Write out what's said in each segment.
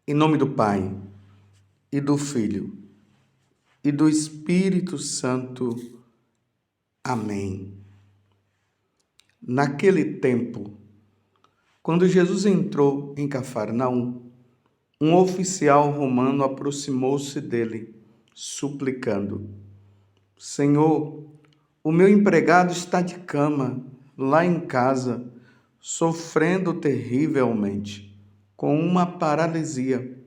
Em nome do Pai, e do Filho, e do Espírito Santo. Amém. Naquele tempo, quando Jesus entrou em Cafarnaum, um oficial romano aproximou-se dele, suplicando: Senhor, o meu empregado está de cama, lá em casa, sofrendo terrivelmente, com uma paralisia.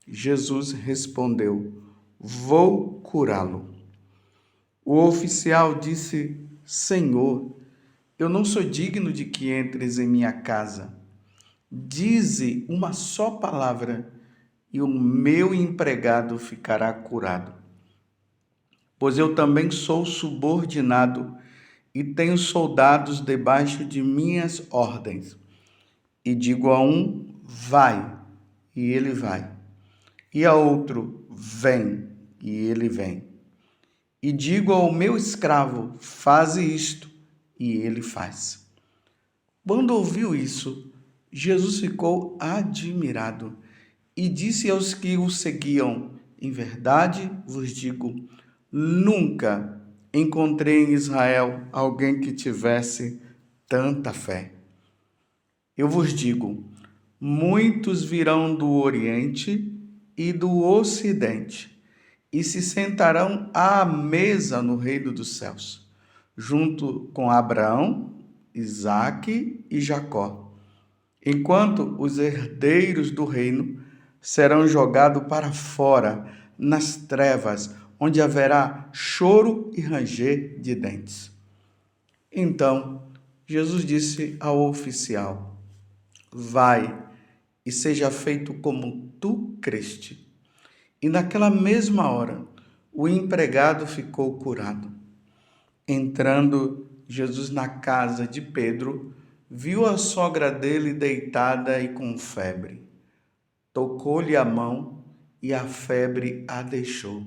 Jesus respondeu: Vou curá-lo. O oficial disse: Senhor, eu não sou digno de que entres em minha casa. Dize uma só palavra e o meu empregado ficará curado. Pois eu também sou subordinado e tenho soldados debaixo de minhas ordens. E digo a um: vai, e ele vai. E a outro: vem, e ele vem. E digo ao meu escravo: faze isto, e ele faz. Quando ouviu isso, Jesus ficou admirado e disse aos que o seguiam: em verdade vos digo, nunca encontrei em Israel alguém que tivesse tanta fé. Eu vos digo, muitos virão do Oriente e do Ocidente e se sentarão à mesa no reino dos céus, junto com Abraão, Isaque e Jacó, enquanto os herdeiros do reino serão jogados para fora, nas trevas, onde haverá choro e ranger de dentes. Então, Jesus disse ao oficial: vai e seja feito como tu creste. E naquela mesma hora, o empregado ficou curado. Entrando Jesus na casa de Pedro, viu a sogra dele deitada e com febre. Tocou-lhe a mão e a febre a deixou.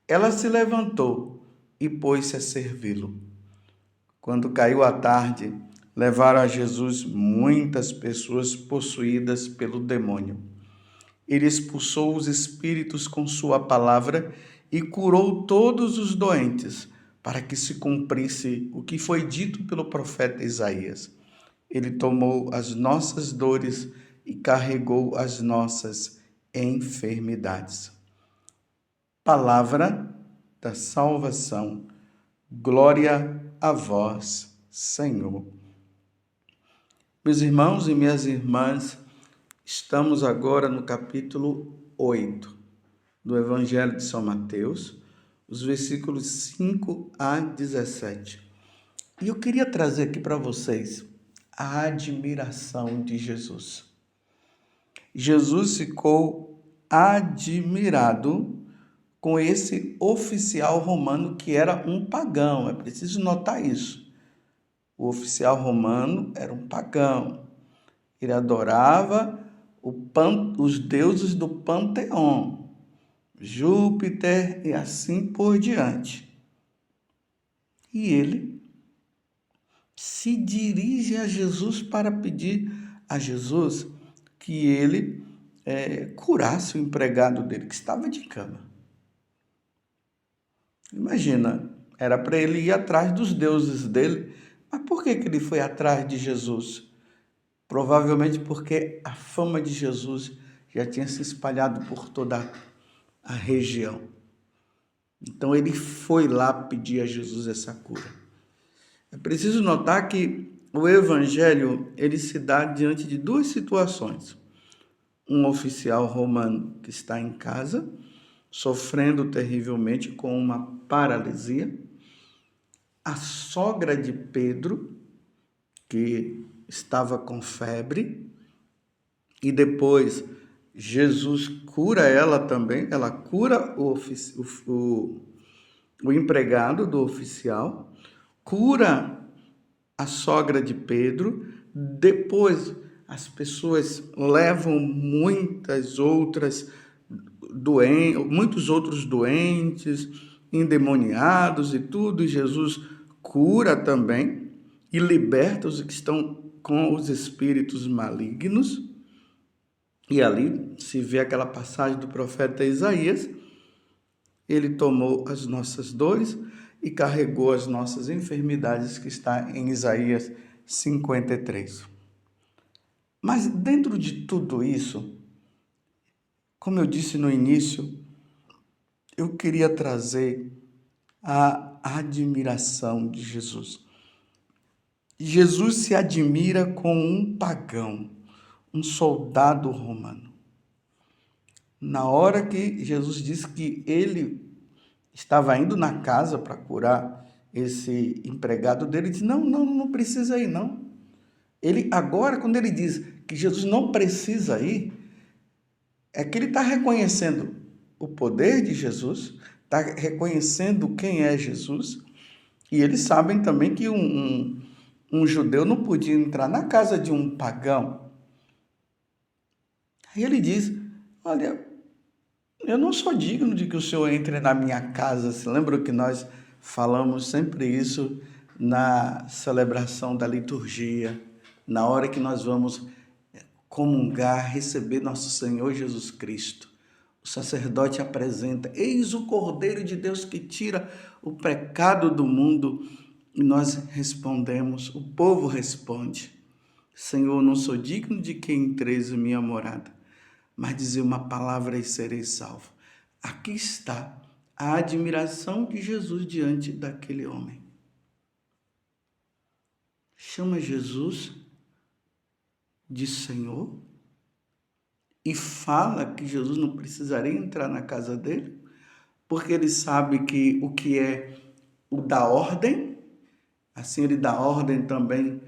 Ela se levantou e pôs-se a servi-lo. Quando caiu a tarde, levaram a Jesus muitas pessoas possuídas pelo demônio. Ele expulsou os espíritos com sua palavra e curou todos os doentes, para que se cumprisse o que foi dito pelo profeta Isaías. Ele tomou as nossas dores e carregou as nossas enfermidades. Palavra da salvação. Glória a vós, Senhor. Meus irmãos e minhas irmãs, estamos agora no capítulo 8 do Evangelho de São Mateus, os versículos 5 a 17. E eu queria trazer aqui para vocês a admiração de Jesus. Jesus ficou admirado com esse oficial romano que era um pagão. É preciso notar isso. O oficial romano era um pagão. Ele adorava os deuses do panteão, Júpiter e assim por diante. E ele se dirige a Jesus para pedir a Jesus que ele curasse o empregado dele, que estava de cama. Imagina, era para ele ir atrás dos deuses dele, mas por que ele foi atrás de Jesus? Provavelmente porque a fama de Jesus já tinha se espalhado por toda a região. Então ele foi lá pedir a Jesus essa cura. É preciso notar que o evangelho ele se dá diante de duas situações. Um oficial romano que está em casa, sofrendo terrivelmente com uma paralisia. A sogra de Pedro, que estava com febre, e depois Jesus cura ela também, ela cura o empregado do oficial, cura a sogra de Pedro, depois as pessoas levam muitos outros doentes, endemoniados e tudo, e Jesus cura também e liberta os que estão com os espíritos malignos. E ali se vê aquela passagem do profeta Isaías: ele tomou as nossas dores e carregou as nossas enfermidades, que está em Isaías 53. Mas dentro de tudo isso, como eu disse no início, eu queria trazer a admiração de Jesus. Jesus se admira com um pagão, um soldado romano. Na hora que Jesus disse que ele estava indo na casa para curar esse empregado dele, ele disse: não precisa ir, não. Ele agora, quando ele diz que Jesus não precisa ir, é que ele está reconhecendo o poder de Jesus, está reconhecendo quem é Jesus, e eles sabem também que um judeu não podia entrar na casa de um pagão. Aí ele diz: olha, eu não sou digno de que o Senhor entre na minha casa. Se lembra que nós falamos sempre isso na celebração da liturgia, na hora que nós vamos comungar, receber nosso Senhor Jesus Cristo. O sacerdote apresenta: eis o Cordeiro de Deus que tira o pecado do mundo. E nós respondemos, o povo responde: Senhor, não sou digno de que entreis em minha morada, mas dizer uma palavra e serei salvo. Aqui está a admiração de Jesus diante daquele homem. Chama Jesus de Senhor e fala que Jesus não precisaria entrar na casa dele, porque ele sabe que o que é o da ordem, assim ele dá ordem também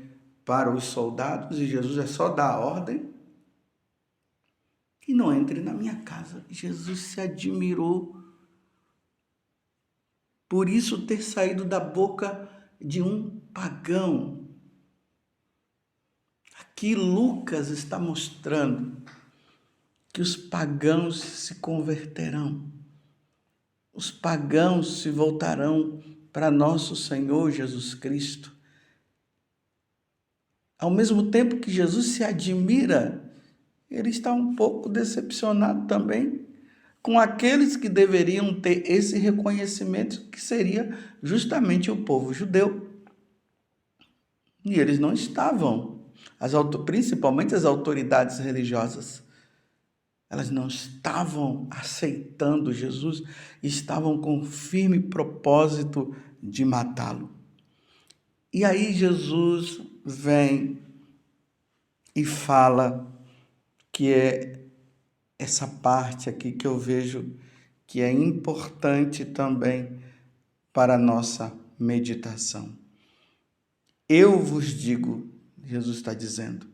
para os soldados, e Jesus é só dar ordem. E não entre na minha casa. Jesus se admirou por isso ter saído da boca de um pagão. Aqui Lucas está mostrando que os pagãos se converterão. Os pagãos se voltarão para nosso Senhor Jesus Cristo. Ao mesmo tempo que Jesus se admira, ele está um pouco decepcionado também com aqueles que deveriam ter esse reconhecimento, que seria justamente o povo judeu. E eles não estavam, principalmente as autoridades religiosas, elas não estavam aceitando Jesus, estavam com firme propósito de matá-lo. E aí Jesus vem e fala que é essa parte aqui que eu vejo que é importante também para a nossa meditação. Eu vos digo, Jesus está dizendo,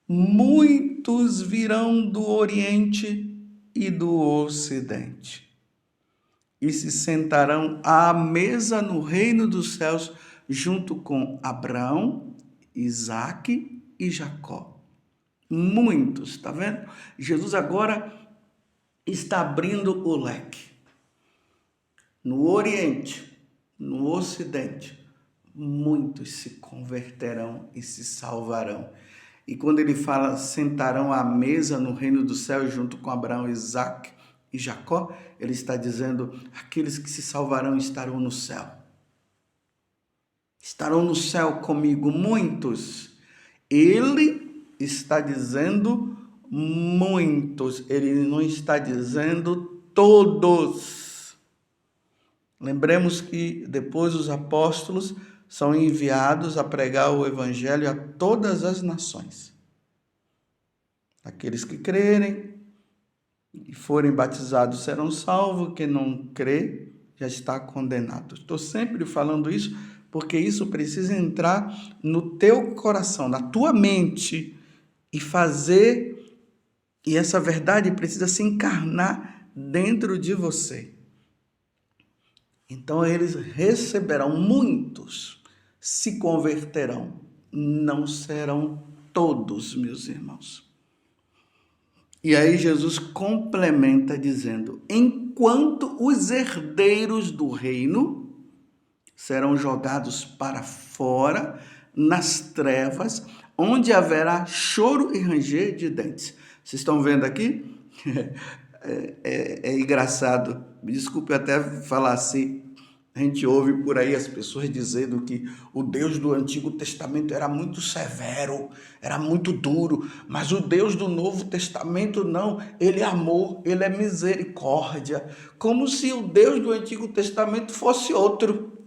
muitos virão do Oriente e do Ocidente e se sentarão à mesa no reino dos céus junto com Abraão, Isaque e Jacó. Muitos, está vendo? Jesus agora está abrindo o leque. No Oriente, no Ocidente, muitos se converterão e se salvarão. E quando ele fala sentarão à mesa no reino do céu junto com Abraão, Isaque e Jacó, ele está dizendo aqueles que se salvarão estarão no céu. Estarão no céu comigo muitos. Ele está dizendo muitos, ele não está dizendo todos. Lembremos que depois os apóstolos são enviados a pregar o evangelho a todas as nações. Aqueles que crerem e forem batizados serão salvos, quem não crê já está condenado. Estou sempre falando isso porque isso precisa entrar no teu coração, na tua mente e essa verdade precisa se encarnar dentro de você. Então eles receberão, muitos se converterão, não serão todos, meus irmãos. E aí Jesus complementa dizendo: enquanto os herdeiros do reino serão jogados para fora, nas trevas, onde haverá choro e ranger de dentes. Vocês estão vendo aqui? É engraçado. Me desculpe até falar assim. A gente ouve por aí as pessoas dizendo que o Deus do Antigo Testamento era muito severo, era muito duro, mas o Deus do Novo Testamento não, ele é amor, ele é misericórdia, como se o Deus do Antigo Testamento fosse outro.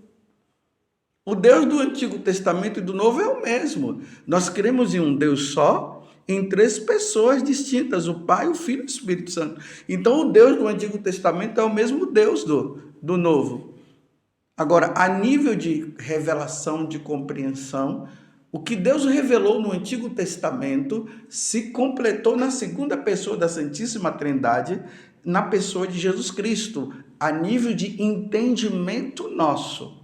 O Deus do Antigo Testamento e do Novo é o mesmo. Nós cremos em um Deus só, em três pessoas distintas, o Pai, o Filho e o Espírito Santo. Então, o Deus do Antigo Testamento é o mesmo Deus do Novo. Agora, a nível de revelação, de compreensão, o que Deus revelou no Antigo Testamento se completou na segunda pessoa da Santíssima Trindade, na pessoa de Jesus Cristo, a nível de entendimento nosso,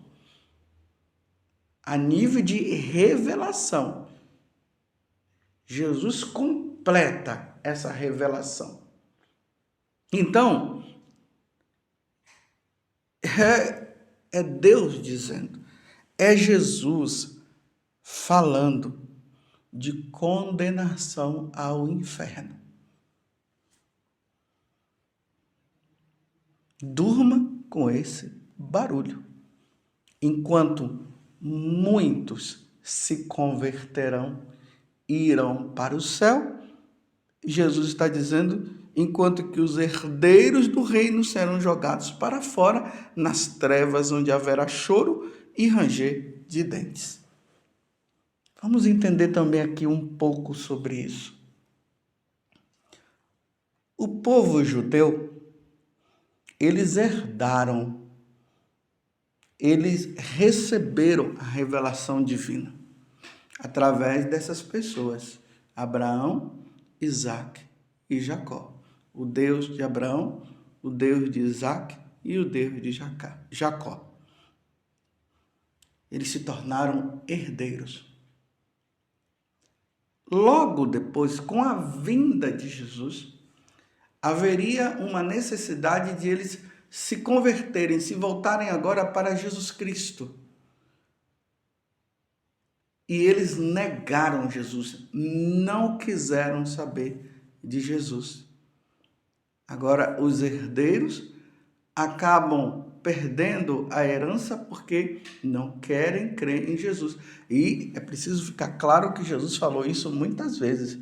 a nível de revelação. Jesus completa essa revelação. Então, é Deus dizendo, é Jesus falando de condenação ao inferno. Durma com esse barulho, enquanto muitos se converterão e irão para o céu. Jesus está dizendo, enquanto que os herdeiros do reino serão jogados para fora, nas trevas onde haverá choro e ranger de dentes. Vamos entender também aqui um pouco sobre isso. O povo judeu, eles herdaram, eles receberam a revelação divina através dessas pessoas, Abraão, Isaac e Jacó. O Deus de Abraão, o Deus de Isaac e o Deus de Jacó. Eles se tornaram herdeiros. Logo depois, com a vinda de Jesus, haveria uma necessidade de eles se converterem, se voltarem agora para Jesus Cristo. E eles negaram Jesus, não quiseram saber de Jesus. Agora, os herdeiros acabam perdendo a herança porque não querem crer em Jesus. E é preciso ficar claro que Jesus falou isso muitas vezes,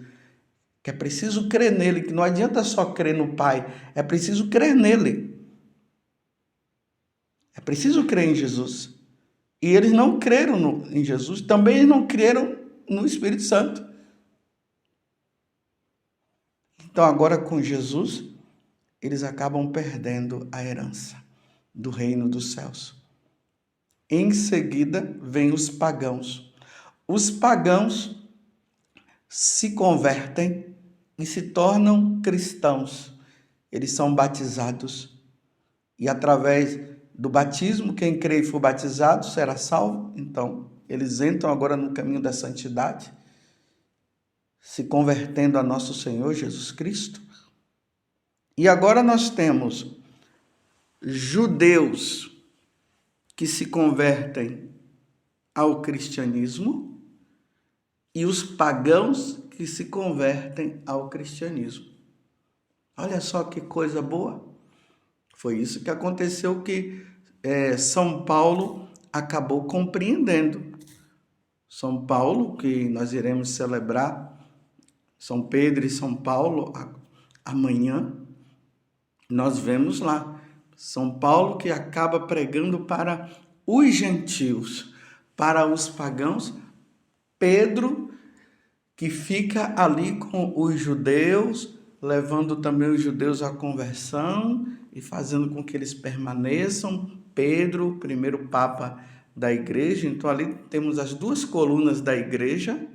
que é preciso crer nele, que não adianta só crer no Pai, é preciso crer nele. É preciso crer em Jesus. E eles não creram em Jesus, também não creram no Espírito Santo. Então agora com Jesus, eles acabam perdendo a herança do reino dos céus. Em seguida, vem os pagãos. Os pagãos se convertem e se tornam cristãos. Eles são batizados. E através do batismo, quem crê e for batizado será salvo. Então, eles entram agora no caminho da santidade, se convertendo a nosso Senhor Jesus Cristo. E agora nós temos judeus que se convertem ao cristianismo e os pagãos que se convertem ao cristianismo. Olha só que coisa boa. Foi isso que aconteceu, que São Paulo acabou compreendendo. São Paulo, que nós iremos celebrar, São Pedro e São Paulo, amanhã, nós vemos lá São Paulo que acaba pregando para os gentios, para os pagãos, Pedro que fica ali com os judeus, levando também os judeus à conversão e fazendo com que eles permaneçam. Pedro, o primeiro papa da igreja. Então ali temos as duas colunas da igreja,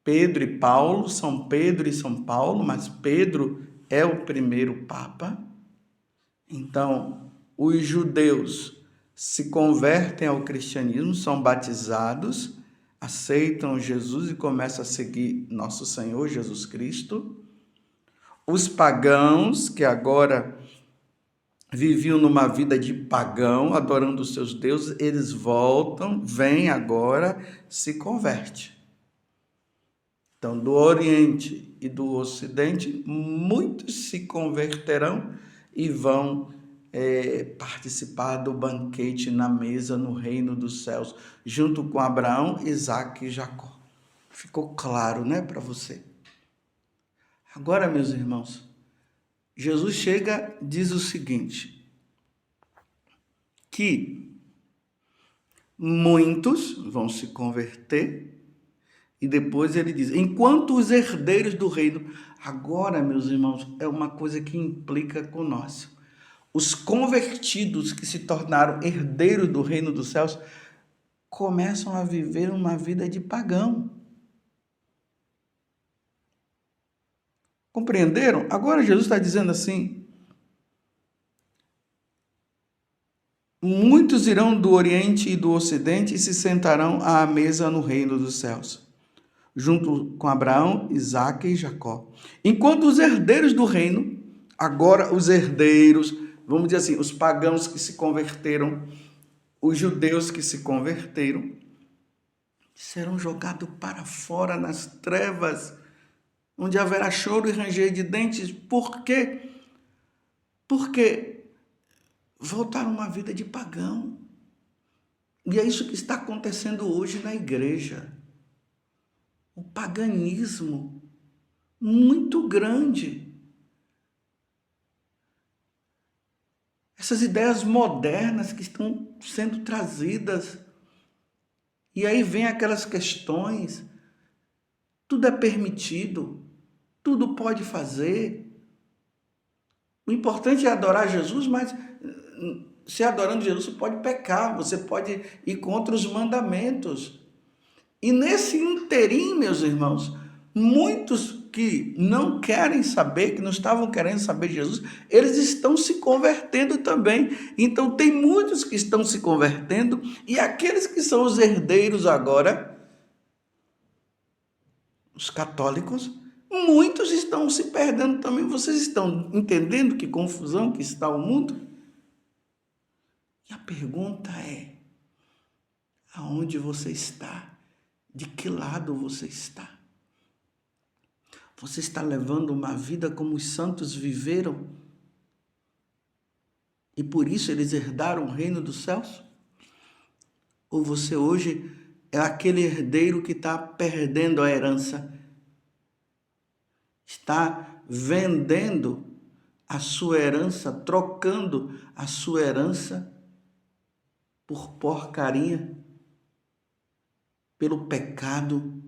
Pedro e Paulo, São Pedro e São Paulo, mas Pedro é o primeiro papa. Então, os judeus se convertem ao cristianismo, são batizados, aceitam Jesus e começam a seguir nosso Senhor Jesus Cristo. Os pagãos, que agora viviam numa vida de pagão, adorando os seus deuses, eles voltam, vêm agora, se convertem. Então, do Oriente e do Ocidente, muitos se converterão e vão participar do banquete na mesa no reino dos céus, junto com Abraão, Isaque e Jacó. Ficou claro, né, para você? Agora, meus irmãos, Jesus chega, diz o seguinte, que muitos vão se converter e depois ele diz, enquanto os herdeiros do reino, agora, meus irmãos, é uma coisa que implica com nós. Os convertidos que se tornaram herdeiros do reino dos céus começam a viver uma vida de pagão. Compreenderam? Agora Jesus está dizendo assim, muitos irão do Oriente e do Ocidente e se sentarão à mesa no reino dos céus, junto com Abraão, Isaque e Jacó. Enquanto os herdeiros do reino, agora os herdeiros, vamos dizer assim, os pagãos que se converteram, os judeus que se converteram, serão jogados para fora nas trevas, onde haverá choro e ranger de dentes. Por quê? Porque voltaram a uma vida de pagão. E é isso que está acontecendo hoje na igreja. O paganismo muito grande. Essas ideias modernas que estão sendo trazidas. E aí vem aquelas questões. Tudo é permitido. Tudo pode fazer. O importante é adorar Jesus, mas se adorando Jesus, você pode pecar, você pode ir contra os mandamentos. E nesse interim, meus irmãos, muitos que não querem saber, que não estavam querendo saber de Jesus, eles estão se convertendo também. Então, tem muitos que estão se convertendo, e aqueles que são os herdeiros agora, os católicos, muitos estão se perdendo também. Vocês estão entendendo que confusão que está o mundo? E a pergunta é, aonde você está? De que lado você está? Você está levando uma vida como os santos viveram? E por isso eles herdaram o reino dos céus? Ou você hoje é aquele herdeiro que está perdendo a herança? Está vendendo a sua herança, trocando a sua herança por porcaria, pelo pecado,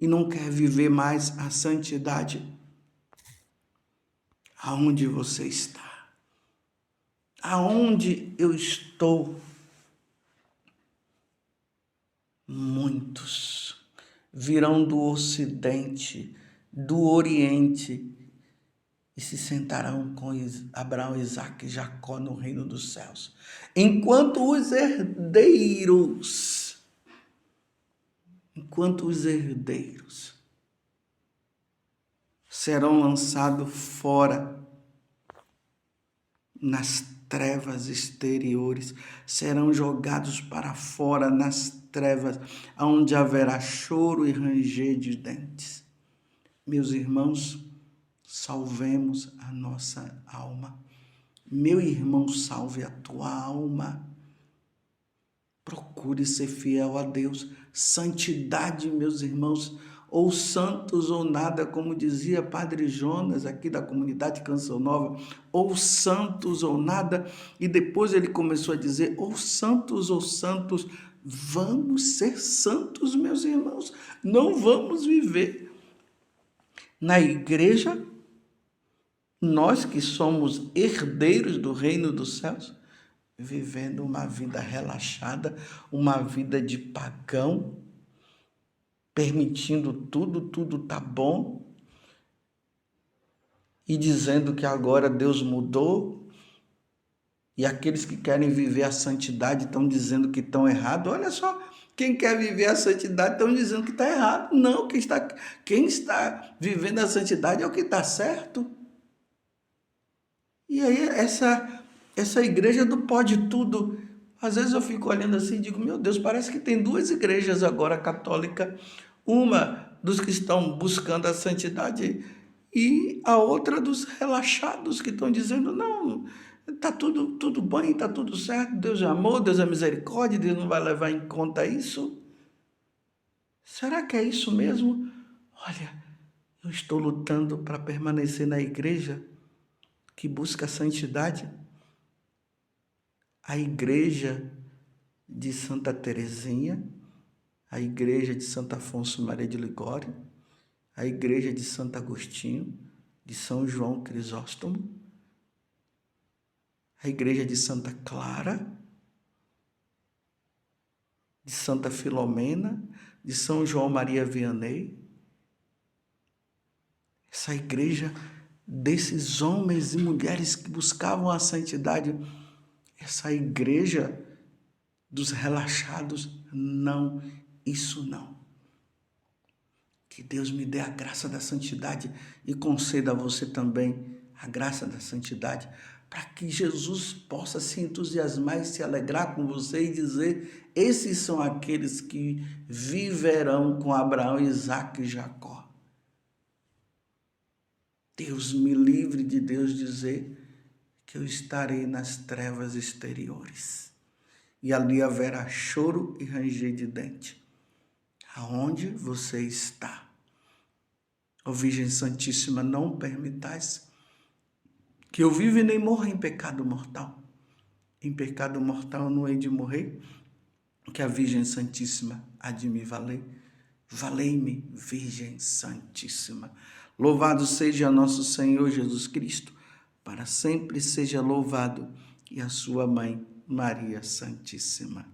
e não quer viver mais a santidade? Aonde você está? Aonde eu estou? Muitos virão do Ocidente, do Oriente, e se sentarão com Abraão, Isaque e Jacó no reino dos céus. Enquanto os herdeiros serão lançados fora nas trevas exteriores, serão jogados para fora nas trevas, onde haverá choro e ranger de dentes. Meus irmãos, salvemos a nossa alma. Meu irmão, salve a tua alma. Procure ser fiel a Deus. Santidade, meus irmãos, ou santos ou nada, como dizia Padre Jonas, aqui da comunidade Canção Nova, ou santos ou nada, e depois ele começou a dizer, ou santos, vamos ser santos, meus irmãos, não vamos viver na igreja, nós que somos herdeiros do reino dos céus, vivendo uma vida relaxada, uma vida de pagão, permitindo tudo tá bom, e dizendo que agora Deus mudou, e aqueles que querem viver a santidade estão dizendo que estão errados. Olha só, quem quer viver a santidade estão dizendo que está errado. Não, quem está vivendo a santidade é o que está certo. E aí essa igreja do pode tudo, às vezes eu fico olhando assim e digo, meu Deus, parece que tem duas igrejas agora católicas, uma dos que estão buscando a santidade e a outra dos relaxados que estão dizendo, não, está tudo bem, está tudo certo, Deus é amor, Deus é misericórdia, Deus não vai levar em conta isso. Será que é isso mesmo? Olha, eu estou lutando para permanecer na igreja que busca a santidade. A igreja de Santa Teresinha, a igreja de Santo Afonso Maria de Ligório, a igreja de Santo Agostinho, de São João Crisóstomo, a igreja de Santa Clara, de Santa Filomena, de São João Maria Vianney. Essa igreja desses homens e mulheres que buscavam a santidade, essa igreja dos relaxados, não, isso não. Que Deus me dê a graça da santidade e conceda a você também a graça da santidade, para que Jesus possa se entusiasmar e se alegrar com você e dizer, esses são aqueles que viverão com Abraão, Isaque e Jacó. Deus me livre de Deus dizer que eu estarei nas trevas exteriores e ali haverá choro e ranger de dente. Aonde você está? Ó Virgem Santíssima, não permitais que eu viva e nem morra em pecado mortal. Em pecado mortal eu não hei de morrer, que a Virgem Santíssima há de me valer. Valei-me, Virgem Santíssima. Louvado seja nosso Senhor Jesus Cristo, para sempre seja louvado, e a sua mãe, Maria Santíssima.